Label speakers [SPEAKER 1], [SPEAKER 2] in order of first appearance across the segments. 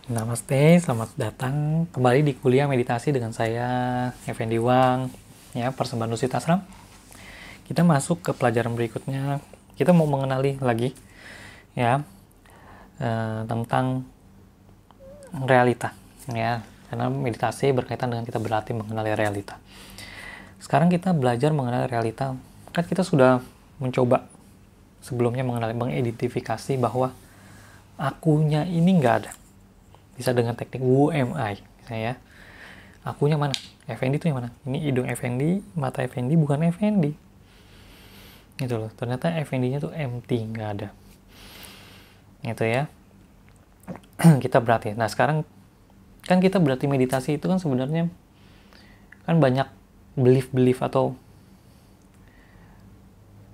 [SPEAKER 1] Namaste, selamat datang kembali di kuliah meditasi dengan saya, Effendi Wang, ya, persembahan Nusita Asram. Kita masuk ke pelajaran berikutnya. Kita mau mengenali lagi, ya, tentang realita, ya, karena meditasi berkaitan dengan kita berlatih mengenali realita. Sekarang kita belajar mengenali realita. Kan kita sudah mencoba sebelumnya mengidentifikasi bahwa akunya ini nggak ada. Bisa dengan teknik Who am I, misalnya ya. Akunya mana? Effendi itu yang mana? Ini hidung Effendi, mata Effendi, bukan Effendi. Gitu loh. Ternyata Effendinya tuh empty, nggak ada. Gitu ya. Kita berarti. Nah sekarang kan kita berarti meditasi itu kan sebenarnya kan banyak belief atau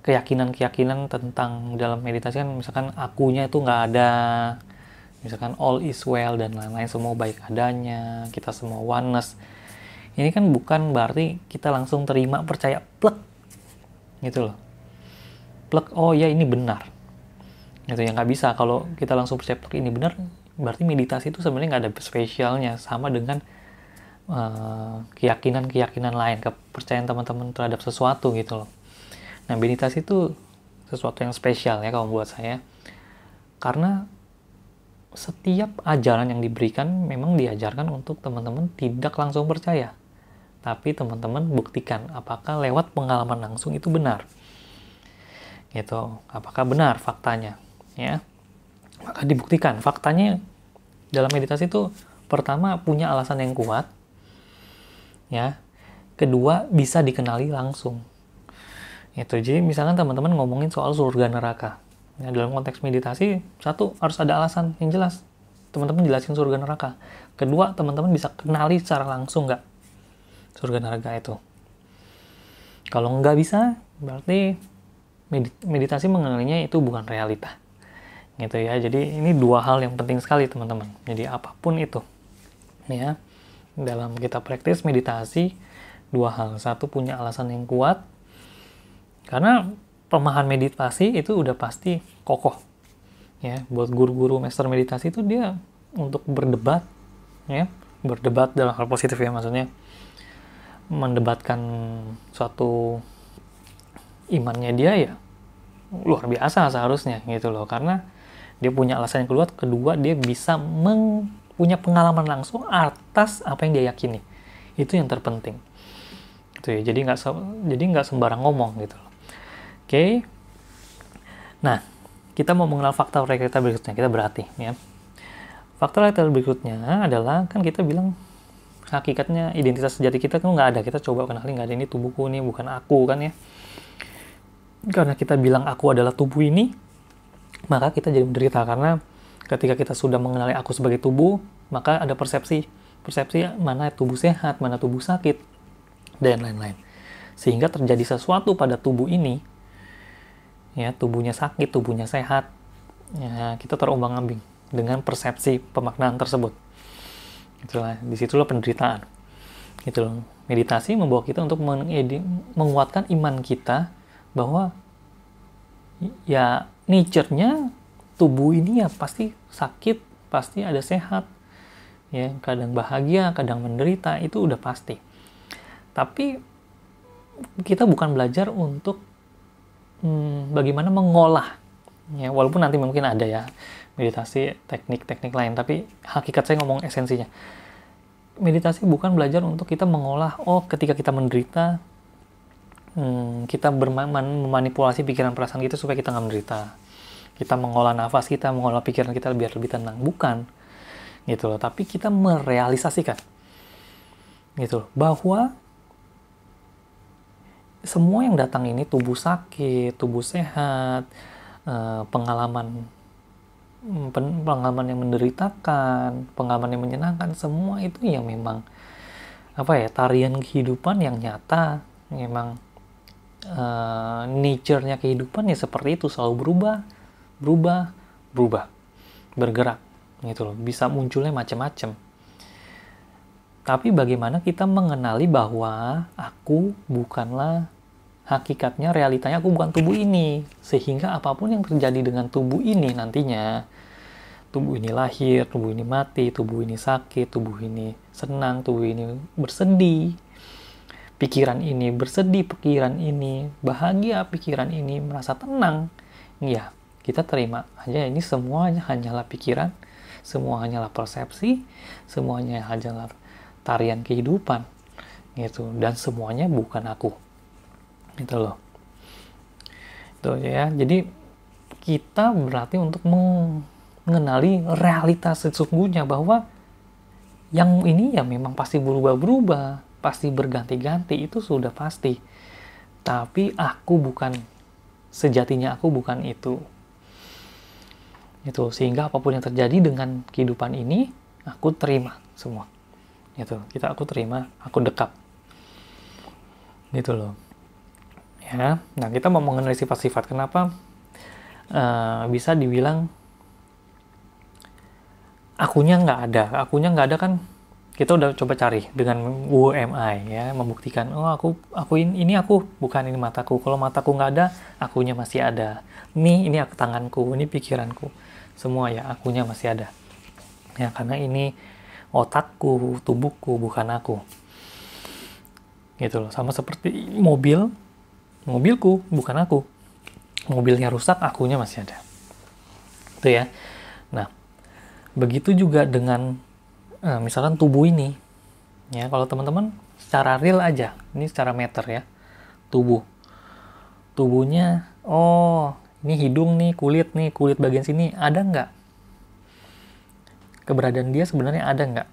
[SPEAKER 1] keyakinan tentang dalam meditasi kan, misalkan akunya itu nggak ada, misalkan all is well dan lain-lain, semua baik adanya, kita semua oneness. Ini kan bukan berarti kita langsung terima, percaya, plek gitu loh, plek, oh ya ini benar gitu ya. Nggak bisa kalau kita langsung percaya plek ini benar, berarti meditasi itu sebenarnya nggak ada spesialnya, sama dengan keyakinan lain, kepercayaan teman-teman terhadap sesuatu gitu loh. Nah meditasi itu sesuatu yang spesial ya kalau buat saya, karena setiap ajaran yang diberikan memang diajarkan untuk teman-teman tidak langsung percaya, tapi teman-teman buktikan apakah lewat pengalaman langsung itu benar gitu, apakah benar faktanya ya. Maka dibuktikan faktanya dalam meditasi itu, pertama punya alasan yang kuat ya, kedua bisa dikenali langsung itu. Jadi misalkan teman-teman ngomongin soal surga neraka, nah, dalam konteks meditasi, satu, harus ada alasan yang jelas. Teman-teman jelasin surga neraka. Kedua, teman-teman bisa kenali secara langsung nggak surga neraka itu. Kalau nggak bisa, berarti meditasi mengenalinya itu bukan realita. Gitu ya. Jadi ini dua hal yang penting sekali teman-teman. Jadi apapun itu, ya, dalam kita praktis meditasi, dua hal. Satu, punya alasan yang kuat. Karena pemahaman meditasi itu udah pasti kokoh ya. Buat guru-guru master meditasi itu dia untuk berdebat ya, berdebat dalam hal positif ya, maksudnya mendebatkan suatu imannya dia ya luar biasa seharusnya gitu loh, karena dia punya alasan yang kuat, kedua dia bisa punya pengalaman langsung atas apa yang dia yakini. Itu yang terpenting gitu ya. Jadi nggak sembarang ngomong gitu loh. Oke. Nah, kita mau mengenal fakta realita berikutnya. Kita berarti ya. Fakta realita berikutnya adalah, kan kita bilang hakikatnya identitas sejati kita kan nggak ada. Kita coba kenali, nggak ada, ini tubuhku, ini bukan aku kan ya. Karena kita bilang aku adalah tubuh ini, maka kita jadi menderita. Karena ketika kita sudah mengenali aku sebagai tubuh, maka ada persepsi mana tubuh sehat, mana tubuh sakit, dan lain-lain. Sehingga terjadi sesuatu pada tubuh ini, ya, tubuhnya sakit, tubuhnya sehat, ya, kita terombang-ambing dengan persepsi pemaknaan tersebut. Itulah, disitulah penderitaan. Gitu loh. Meditasi membawa kita untuk menguatkan iman kita bahwa ya nature-nya tubuh ini ya pasti sakit, pasti ada sehat, ya, kadang bahagia, kadang menderita, itu udah pasti. Tapi kita bukan belajar untuk bagaimana mengolah ya, walaupun nanti mungkin ada ya meditasi teknik-teknik lain, tapi hakikat saya ngomong esensinya. Meditasi bukan belajar untuk kita mengolah, oh ketika kita menderita kita memanipulasi pikiran perasaan kita supaya kita nggak menderita, kita mengolah nafas kita, mengolah pikiran kita biar lebih tenang, bukan gitu loh. Tapi kita merealisasikan gitu loh, bahwa semua yang datang ini, tubuh sakit, tubuh sehat, pengalaman yang menderitakan, pengalaman yang menyenangkan, semua itu yang memang apa ya, tarian kehidupan yang nyata. Memang nature-nya kehidupan ya seperti itu, selalu berubah, bergerak gitu loh. Bisa munculnya macam-macam. Tapi bagaimana kita mengenali bahwa aku bukanlah, hakikatnya, realitanya aku bukan tubuh ini. Sehingga apapun yang terjadi dengan tubuh ini nantinya, Tubuh ini lahir, tubuh ini mati, tubuh ini sakit, tubuh ini senang, tubuh ini bersedih, pikiran ini bersedih, pikiran ini bahagia, pikiran ini merasa tenang. Ya, kita terima aja ini semuanya hanyalah pikiran, semua hanyalah persepsi, semuanya hanyalah tarian kehidupan gitu, dan semuanya bukan aku gitu loh. Itu ya. Jadi kita berarti untuk mengenali realitas sesungguhnya bahwa yang ini ya memang pasti berubah-berubah, pasti berganti-ganti, itu sudah pasti. Tapi aku bukan, sejatinya aku bukan itu. Itu sehingga apapun yang terjadi dengan kehidupan ini, aku terima semua. Gitu. Aku terima, aku dekap. Gitu loh. Ya, nah kita mau mengenai sifat-sifat. Kenapa bisa dibilang akunya nggak ada kan? Kita udah coba cari dengan who am I, ya, membuktikan aku ini aku, bukan ini mataku. Kalau mataku nggak ada, akunya masih ada. Ini aku tanganku, ini pikiranku, semua ya akunya masih ada. Ya, karena ini otakku, tubuhku, bukan aku. Gitu loh. Sama seperti mobilku, bukan aku. Mobilnya rusak, akunya masih ada. Itu ya. Nah, begitu juga dengan misalkan tubuh ini. Ya, kalau teman-teman secara real aja, ini secara meter ya. Tubuhnya, ini hidung nih, kulit bagian sini, ada nggak? Keberadaan dia sebenarnya ada nggak?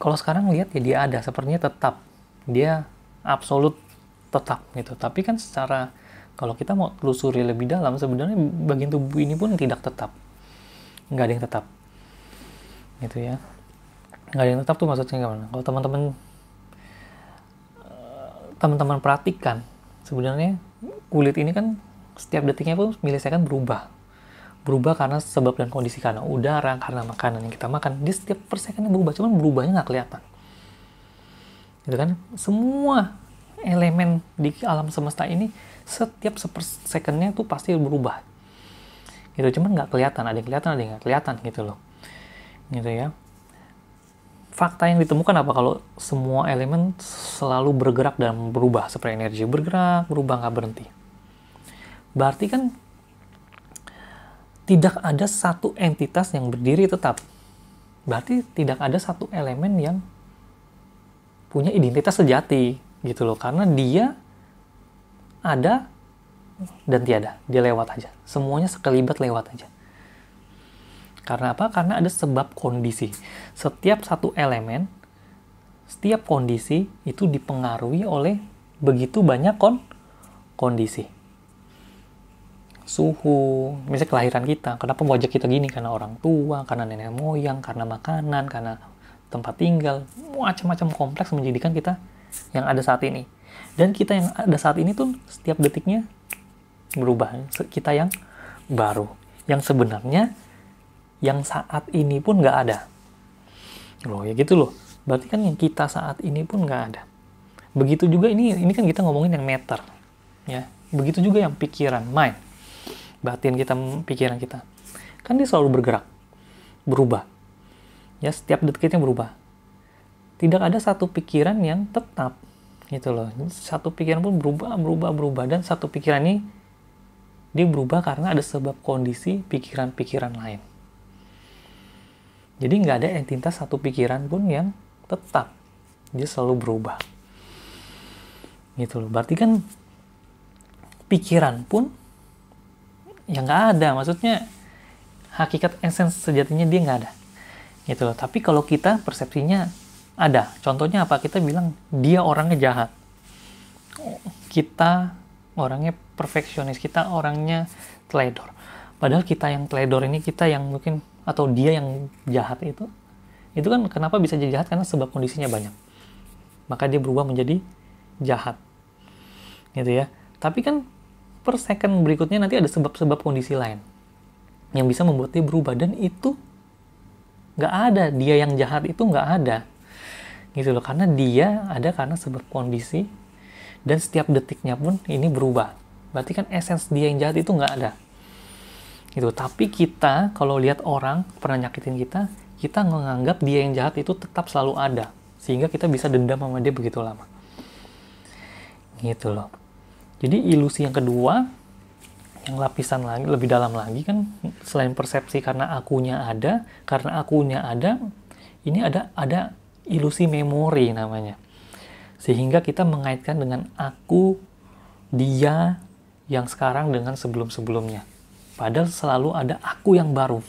[SPEAKER 1] Kalau sekarang lihat ya dia ada, sepertinya tetap. Dia absolut tetap gitu. Tapi kan secara kalau kita mau telusuri lebih dalam, sebenarnya bagian tubuh ini pun tidak tetap. Nggak ada yang tetap. Gitu ya. Nggak ada yang tetap tuh maksudnya gimana? Kalau teman-teman perhatikan, sebenarnya kulit ini kan setiap detiknya pun milisekund berubah. Berubah karena sebab dan kondisi, karena udara, karena makanan yang kita makan. Dia setiap persekannya berubah, cuman berubahnya nggak kelihatan. Gitu kan? Semua elemen di alam semesta ini setiap sepersekonnya tuh pasti berubah. Gitu, cuman nggak kelihatan, ada yang kelihatan, ada yang nggak kelihatan gitu loh. Gitu ya. Fakta yang ditemukan apa? Kalau semua elemen selalu bergerak dan berubah seperti energi, bergerak, berubah, nggak berhenti. Berarti kan tidak ada satu entitas yang berdiri tetap. Berarti tidak ada satu elemen yang punya identitas sejati gitu loh, karena dia ada dan tiada, dia lewat aja, semuanya sekelibat lewat aja. Karena apa? Karena ada sebab kondisi. Setiap satu elemen, setiap kondisi itu dipengaruhi oleh begitu banyak kondisi. Suhu, misalnya kelahiran kita, kenapa wajah kita gini? Karena orang tua, karena nenek moyang, karena makanan, karena tempat tinggal, macam-macam kompleks menjadikan kita yang ada saat ini. Dan kita yang ada saat ini tuh setiap detiknya berubah. Kita yang baru, yang sebenarnya yang saat ini pun nggak ada. Loh ya gitu loh. Berarti kan yang kita saat ini pun nggak ada. Begitu juga ini kan kita ngomongin yang meter, ya. Begitu juga yang pikiran, mind, batin kita, pikiran kita, kan dia selalu bergerak, berubah. Ya, setiap detiknya berubah. Tidak ada satu pikiran yang tetap, gitu loh. Satu pikiran pun berubah, dan satu pikiran ini dia berubah karena ada sebab kondisi pikiran-pikiran lain. Jadi nggak ada entitas satu pikiran pun yang tetap, dia selalu berubah. Gitu loh. Berarti kan pikiran pun ya nggak ada, maksudnya hakikat essence sejatinya dia nggak ada. Gitu loh. Tapi kalau kita persepsinya ada. Contohnya apa? Kita bilang dia orangnya jahat. Kita orangnya perfeksionis, kita orangnya teledor. Padahal kita yang teledor ini, kita yang mungkin, atau dia yang jahat itu kan kenapa bisa jadi jahat? Karena sebab kondisinya banyak. Maka dia berubah menjadi jahat. Gitu ya. Tapi kan per second berikutnya nanti ada sebab-sebab kondisi lain yang bisa membuat dia berubah, dan itu nggak ada. Dia yang jahat itu nggak ada. Gitu loh. Karena dia ada karena sebab kondisi, dan setiap detiknya pun ini berubah. Berarti kan essence dia yang jahat itu nggak ada. Gitu. Tapi kita kalau lihat orang pernah nyakitin kita, kita menganggap dia yang jahat itu tetap selalu ada, sehingga kita bisa dendam sama dia begitu lama. Gitu loh. Jadi ilusi yang kedua, yang lapisan lagi, lebih dalam lagi kan, selain persepsi karena akunya ada, ini ada ilusi memori namanya. Sehingga kita mengaitkan dengan aku, dia yang sekarang dengan sebelum-sebelumnya. Padahal selalu ada aku yang baru,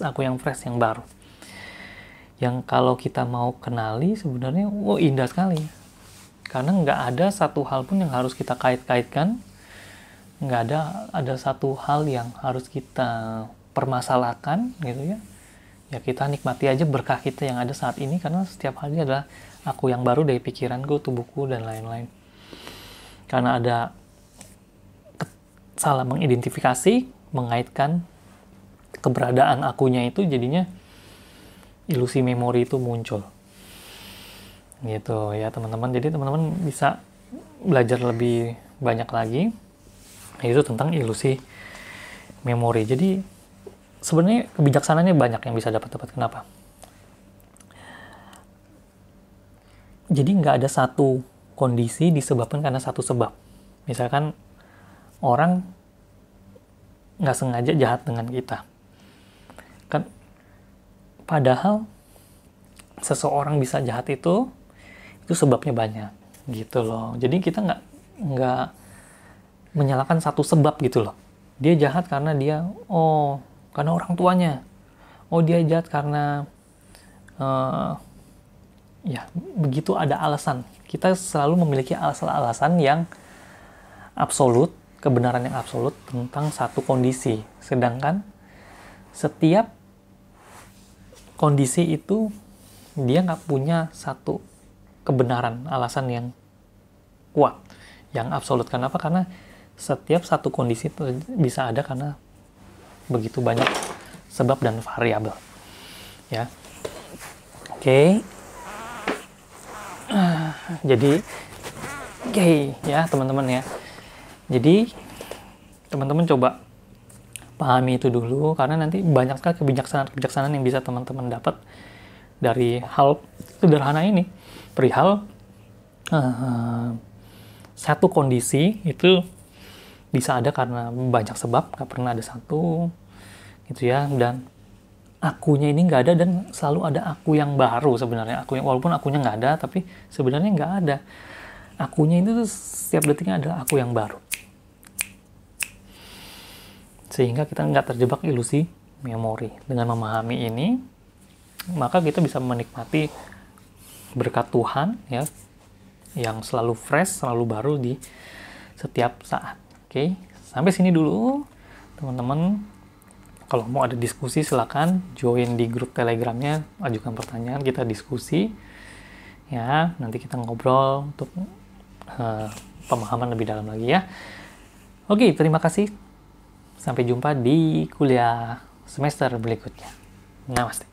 [SPEAKER 1] aku yang fresh yang baru. Yang kalau kita mau kenali sebenarnya, indah sekali. Karena nggak ada satu hal pun yang harus kita kait-kaitkan, nggak ada satu hal yang harus kita permasalahkan gitu ya. Ya kita nikmati aja berkah kita yang ada saat ini, karena setiap hari adalah aku yang baru dari pikiranku, tubuhku, dan lain-lain. Karena ada salah mengidentifikasi, mengaitkan keberadaan akunya itu, jadinya ilusi memori itu muncul. Gitu ya teman-teman. Jadi teman-teman bisa belajar lebih banyak lagi yaitu tentang ilusi memori. Jadi sebenarnya kebijaksanaannya banyak yang bisa dapat. Kenapa? Jadi nggak ada satu kondisi disebabkan karena satu sebab. Misalkan orang nggak sengaja jahat dengan kita. Kan padahal seseorang bisa jahat itu sebabnya banyak gitu loh. Jadi kita nggak menyalahkan satu sebab gitu loh. Dia jahat karena dia karena orang tuanya. Dia jahat karena ya begitu, ada alasan. Kita selalu memiliki alasan-alasan yang absolut, kebenaran yang absolut tentang satu kondisi. Sedangkan setiap kondisi itu dia nggak punya satu kebenaran, alasan yang kuat, yang absolut. Kenapa? Karena setiap satu kondisi itu bisa ada karena begitu banyak sebab dan variabel. Ya, oke. Jadi, ya teman-teman ya. Jadi teman-teman coba pahami itu dulu, karena nanti banyak sekali kebijaksanaan yang bisa teman-teman dapat dari hal sederhana ini, perihal satu kondisi itu bisa ada karena banyak sebab, nggak pernah ada satu gitu ya. Dan akunya ini nggak ada, dan selalu ada aku yang baru sebenarnya. Walaupun akunya nggak ada, tapi sebenarnya nggak ada. Akunya itu setiap detiknya adalah aku yang baru. Sehingga kita nggak terjebak ilusi memori. Dengan memahami ini, maka kita bisa menikmati berkat Tuhan ya, yang selalu fresh, selalu baru di setiap saat. Oke, sampai sini dulu teman-teman. Kalau mau ada diskusi silakan join di grup Telegramnya, ajukan pertanyaan, kita diskusi ya. Nanti kita ngobrol untuk pemahaman lebih dalam lagi ya. Oke, terima kasih. Sampai jumpa di kuliah semester berikutnya. Namaste.